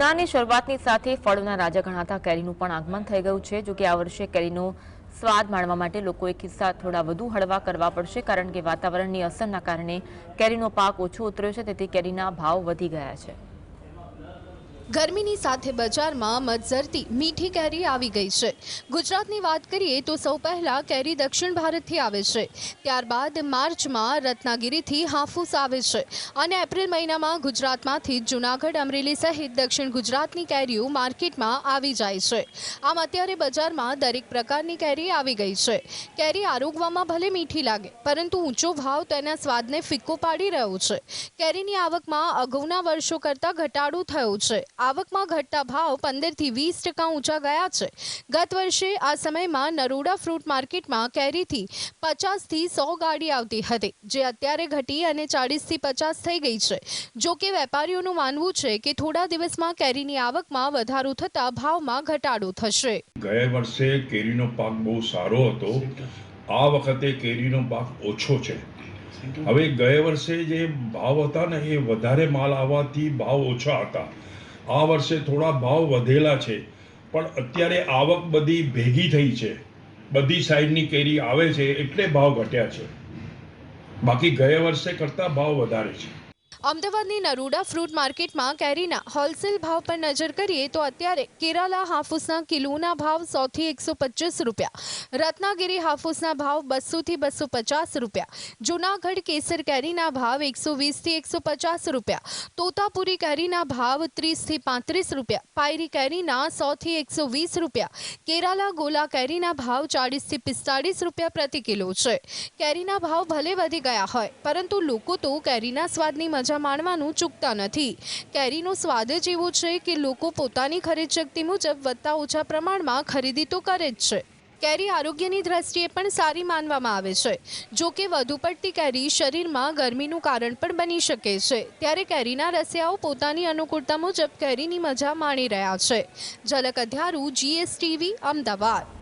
ઉનાળાની શરૂઆતની સાથે ફળોના રાજા ગણાતા કેરીનું પણ આગમન થઈ ગયું છે। જો કે આ વર્ષે કેરીનો સ્વાદ માણવા માટે લોકોએ ખિસ્સા થોડા વધુ હળવા કરવા પડશે, કારણ કે વાતાવરણની અસરના કારણે કેરીનો પાક ઓછો ઉતર્યો છે, તેથી કેરીના ભાવ વધી ગયા છે। ગરમીની સાથે બજારમાં મધઝરતી મીઠી કેરી આવી ગઈ છે। ગુજરાતની વાત કરીએ તો સૌ પહેલા કેરી દક્ષિણ ભારતથી આવે છે, ત્યારબાદ માર્ચમાં રત્નાગીરીથી હાફૂસ આવે છે અને એપ્રિલ મહિનામાં ગુજરાતમાંથી જૂનાગઢ, અમરેલી સહિત દક્ષિણ ગુજરાતની કેરીઓ માર્કેટમાં આવી જાય છે। આમ અત્યારે બજારમાં દરેક પ્રકારની કેરી આવી ગઈ છે। કેરી આરોગવામાં ભલે મીઠી લાગે, પરંતુ ઊંચો ભાવ તેના સ્વાદને ફિક્કો પાડી રહ્યો છે। કેરીની આવકમાં અગાઉના વર્ષો કરતાં ઘટાડો થયો છે। આવકમાં ઘટતા ભાવ 15 થી 20% ઊંચા ગયા છે। ગત વર્ષે આ સમયમાં નરોડા ફ્રૂટ માર્કેટમાં કેરીથી 50 થી 100 ગાડી આવતી હતી, જે અત્યારે ઘટી અને 40 થી 50 થઈ ગઈ છે। જો કે વેપારીઓનું માનવું છે કે થોડા દિવસમાં કેરીની આવકમાં વધારો થતા ભાવમાં ઘટાડો થશે। ગયા વર્ષે કેરીનો પાક બહુ સારો હતો, આ વખતે કેરીનો પાક ઓછો છે। હવે ગયા વર્ષે જે ભાવ હતા ને એ વધારે માલ આવવાથી ભાવ ઓછા હતા। આ વર્ષે થોડા ભાવ વધેલા છે, પણ અત્યારે આવક બધી ભેગી થઈ છે, બધી સાઈડની કેરી આવે છે એટલે ભાવ ઘટ્યા છે, બાકી ગયા વર્ષે કરતાં ભાવ વધારે છે। અમદાવાદની નરોડા ફ્રૂટ માર્કેટમાં કેરીના હોલસેલ ભાવ પર નજર કરીએ તો અત્યારે કેરાલા હાફૂસના કિલોના ભાવ 100 થી 125 રૂપિયા, રત્નાગીરી હાફૂસના ભાવ 200 થી 250 રૂપિયા, જૂનાગઢ કેસર કેરીના ભાવ 120 થી 150 રૂપિયા, તોતાપુરી કેરીના ભાવ 30 થી 35 રૂપિયા, પાયરી કેરીના 100 થી 120 રૂપિયા, કેરાલા ગોલા કેરીના ભાવ 40 થી 45 રૂપિયા પ્રતિ કિલો છે। કેરીના ભાવ ભલે વધી ગયા હોય, પરંતુ લોકો તો કેરીના સ્વાદની મજા માણવાનું ચૂકતા નથી। કેરીનો સ્વાદ જ એવો છે કે લોકો પોતાની ખરીદ શક્તિ મુજબ વધતા ઓછા પ્રમાણમાં ખરીદી તો કરે જ છે। કેરી આરોગ્યની દ્રષ્ટિએ પણ સારી માનવામાં આવે છે। જો કે વધુ પડતી કેરી શરીરમાં ગરમીનું કારણ પણ બની શકે છે, ત્યારે કેરીના રસિયાઓ પોતાની અનુકૂળતા મુજબ કેરીની મજા માણી રહ્યા છે। ઝલક અધ્યારું, GSTV, અમદાવાદ।